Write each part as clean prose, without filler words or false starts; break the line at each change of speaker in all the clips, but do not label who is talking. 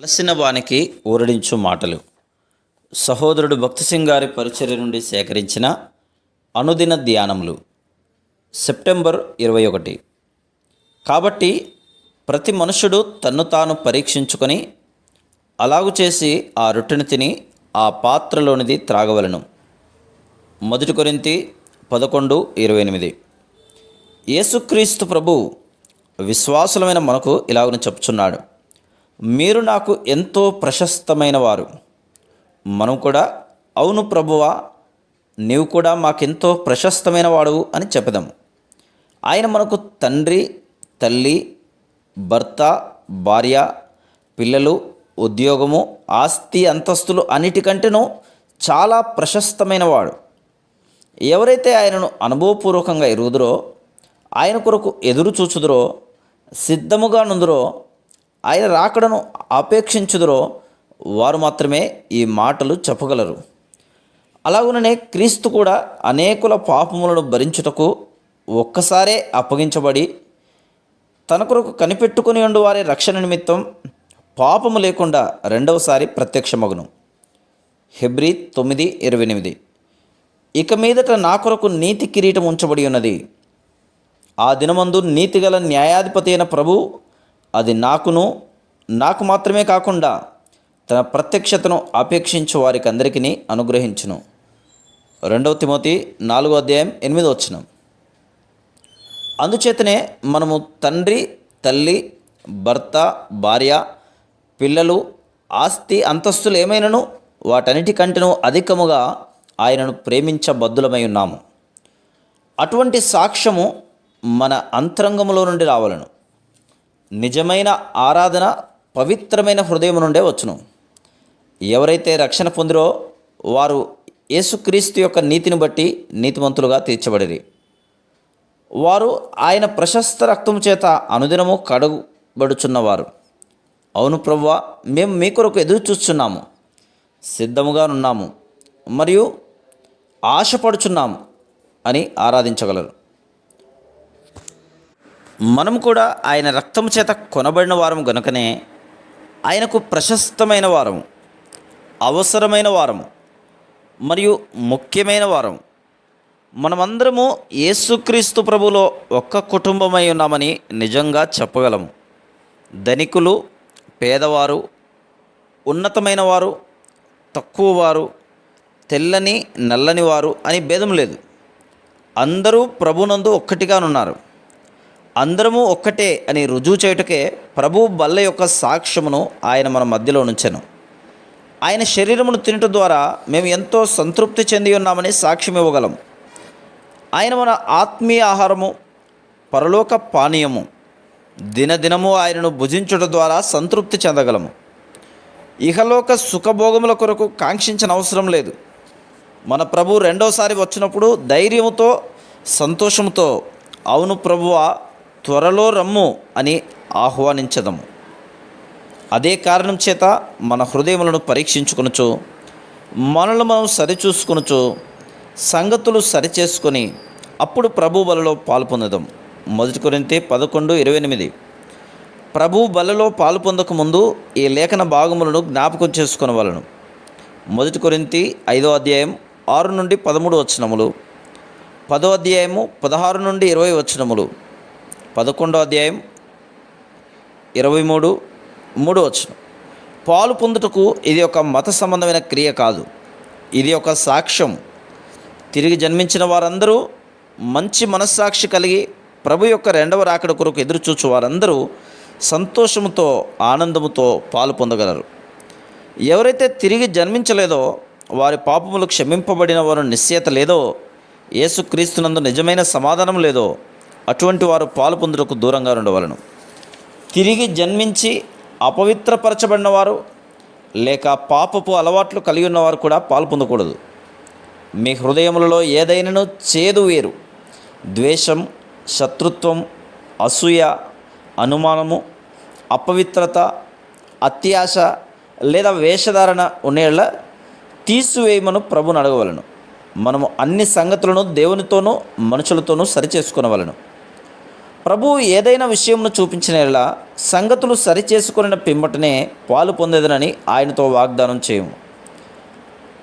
అలసిన వానికి ఊరడించు మాటలు. సహోదరుడు భక్తి సింగ్ గారి పరిచర్య నుండి సేకరించిన అనుదిన ధ్యానములు. సెప్టెంబర్ 21. కాబట్టి ప్రతి మనుషుడు తన్ను తాను పరీక్షించుకొని అలాగు చేసి ఆ రొట్టెను తిని ఆ పాత్రలోనిది త్రాగవలను. 1 కొరింథీ 11:28. యేసుక్రీస్తు ప్రభు విశ్వాసులమైన మనకు ఇలాగని చెప్పుచున్నాడు, మీరు నాకు ఎంతో ప్రశస్తమైన వారు. మనం కూడా, అవును ప్రభువా, నీవు కూడా మాకెంతో ప్రశస్తమైన వాడు అని చెప్పదాము. ఆయన మనకు తండ్రి, తల్లి, భర్త, భార్య, పిల్లలు, ఉద్యోగము, ఆస్తి, అంతస్తులు అన్నిటికంటేనూ చాలా ప్రశస్తమైన వాడు. ఎవరైతే ఆయనను అనుభవపూర్వకంగా ఎరుగుదురో, ఆయన కొరకు ఎదురు చూచుదురో, సిద్ధముగా నుందురో, ఆయన రాకడను ఆపేక్షించుదురో వారు మాత్రమే ఈ మాటలు చెప్పగలరు. అలాగుననే క్రీస్తు కూడా అనేకుల పాపములను భరించుటకు ఒక్కసారే అప్పగించబడి తన కొరకు కనిపెట్టుకుని ఉండు వారి రక్షణ నిమిత్తం పాపము లేకుండా రెండవసారి ప్రత్యక్షమగును. హెబ్రీ 9:28. ఇక మీదట నా కొరకు నీతి కిరీటం ఉంచబడి ఉన్నది. ఆ దినమందు నీతిగల న్యాయాధిపతి అయిన ప్రభు అది నాకు మాత్రమే కాకుండా తన ప్రత్యక్షతను అపేక్షించు వారికి అందరికీ అనుగ్రహించును. 2 తిమోతి 4:8. అందుచేతనే మనము తండ్రి, తల్లి, భర్త, భార్య, పిల్లలు, ఆస్తి, అంతస్తులు ఏమైనను వాటన్నిటికంటేనూ అధికముగా ఆయనను ప్రేమించబద్దులమై ఉన్నాము. అటువంటి సాక్ష్యము మన అంతరంగములో నుండి రావలను. నిజమైన ఆరాధన పవిత్రమైన హృదయం నుండే వచ్చును. ఎవరైతే రక్షణ పొందిరో వారు యేసుక్రీస్తు యొక్క నీతిని బట్టి నీతిమంతులుగా తీర్చబడిరి. వారు ఆయన ప్రశస్త రక్తము చేత అనుదినము కడగబడుచున్నవారు. అవును ప్రభువా, మేము మీ కొరకు ఎదురు చూస్తున్నాము, సిద్ధముగా ఉన్నాము మరియు ఆశపడుచున్నాము అని ఆరాధించగలరు. మనం కూడా ఆయన రక్తము చేత కొనబడిన వారము గనుకనే ఆయనకు ప్రశస్తమైన వారము, అవసరమైన వారము మరియు ముఖ్యమైన వారము. మనమందరము యేసుక్రీస్తు ప్రభులో ఒక్క కుటుంబమై ఉన్నామని నిజంగా చెప్పగలము. ధనికులు, పేదవారు, ఉన్నతమైన వారు, తక్కువ వారు, తెల్లని నల్లని వారు అని భేదం లేదు. అందరూ ప్రభునందు ఒక్కటిగానున్నారు. అందరము ఒక్కటే అని రుజువు చేయుటకే ప్రభు బల్ల యొక్క సాక్ష్యమును ఆయన మన మధ్యలో ఉంచెను. ఆయన శరీరమును తినటం ద్వారా మేము ఎంతో సంతృప్తి చెంది ఉన్నామని సాక్ష్యం ఇవ్వగలం. ఆయన మన ఆత్మీయ ఆహారము, పరలోక పానీయము. దినదినము ఆయనను భుజించుట ద్వారా సంతృప్తి చెందగలము. ఇహలోక సుఖభోగముల కొరకు కాంక్షించిన అవసరం లేదు. మన ప్రభు రెండోసారి వచ్చినప్పుడు ధైర్యముతో, సంతోషముతో, అవును ప్రభువా, త్వరలో రమ్ము అని ఆహ్వానించదము. అదే కారణం చేత మన హృదయములను పరీక్షించుకొనుచు, మనల్ని మనం సరిచూసుకొనుచు, సంగతులు సరిచేసుకొని అప్పుడు ప్రభు బలలో పాలు పొందదాం. 1 కొరింథీ 11:28. ప్రభు బలలో పాలు పొందక ముందు ఈ లేఖన భాగములను జ్ఞాపకం చేసుకొనవలెను. 1 కొరింథీ 5:6-13 10 16-20 11 23 పాలు పొందుటకు ఇది ఒక మత సంబంధమైన క్రియ కాదు, ఇది ఒక సాక్ష్యం. తిరిగి జన్మించిన వారందరూ, మంచి మనస్సాక్షి కలిగి ప్రభు యొక్క రెండవ రాకడ కొరకు ఎదురుచూచు వారందరూ సంతోషముతో, ఆనందముతో పాలు పొందగలరు. ఎవరైతే తిరిగి జన్మించలేదో, వారి పాపములు క్షమింపబడిన వారు నిశ్చయత లేదో, యేసుక్రీస్తునందు నిజమైన సమాధానం లేదో అటువంటి వారు పాలు పొందుటకు దూరంగా ఉండవలను. తిరిగి జన్మించి అపవిత్రపరచబడిన వారు లేక పాపపు అలవాట్లు కలిగి ఉన్నవారు కూడా పాలు పొందకూడదు. మీ హృదయములలో ఏదైనాను చేదు వేరు, ద్వేషం, శత్రుత్వం, అసూయ, అనుమానము, అపవిత్రత, అత్యాశ లేదా వేషధారణ ఉన్నేళ్ళ తీసివేయమను ప్రభుని అడగవలను. మనము అన్ని సంగతులను దేవునితోనూ మనుషులతోనూ సరిచేసుకునవలను. ప్రభువు ఏదైనా విషయంను చూపించిన యెడల సంగతులు సరిచేసుకొనిన పిమ్మటనే పాలు పొందేదనని ఆయనతో వాగ్దానం చేయము.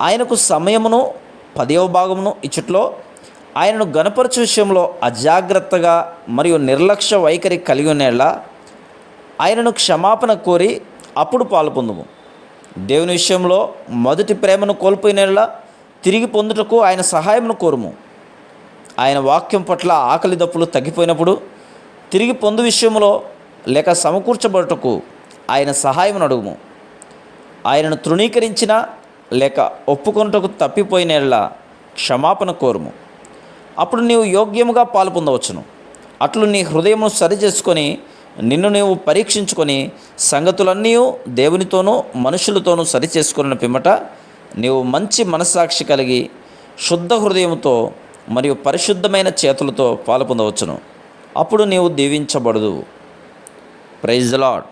ఆయనకు సమయమును 10వ భాగమును ఇచ్చుట్లో ఆయనను గణపరచు విషయంలో అజాగ్రత్తగా మరియు నిర్లక్ష్య వైఖరి కలిగి ఉన్న యెడల ఆయనను క్షమాపణ కోరి అప్పుడు పాలు పొందుము. దేవుని విషయంలో మొదటి ప్రేమను కోల్పోయిన యెడల తిరిగి పొందుటకు ఆయన సహాయమును కోరుము. ఆయన వాక్యం పట్ల ఆకలి దప్పులు తగ్గిపోయినప్పుడు తిరిగి పొందు విషయంలో లేక సమకూర్చబడుటకు ఆయన సహాయమును అడుగుము. ఆయనను తృణీకరించిన లేక ఒప్పుకొనుటకు తప్పిపోయిన యెడల క్షమాపణ కోరుము. అప్పుడు నీవు యోగ్యముగా పాలు పొందవచ్చును. అట్లు నీ హృదయమును సరిచేసుకొని నిన్ను నీవు పరీక్షించుకొని సంగతులన్నీ దేవునితోనూ మనుషులతోనూ సరిచేసుకున్న పిమ్మట నీవు మంచి మనస్సాక్షి కలిగి శుద్ధ హృదయముతో మరియు పరిశుద్ధమైన చేతులతో పాలు పొందవచ్చును. అప్పుడు నీవు దీవించబడదు. Praise the lord.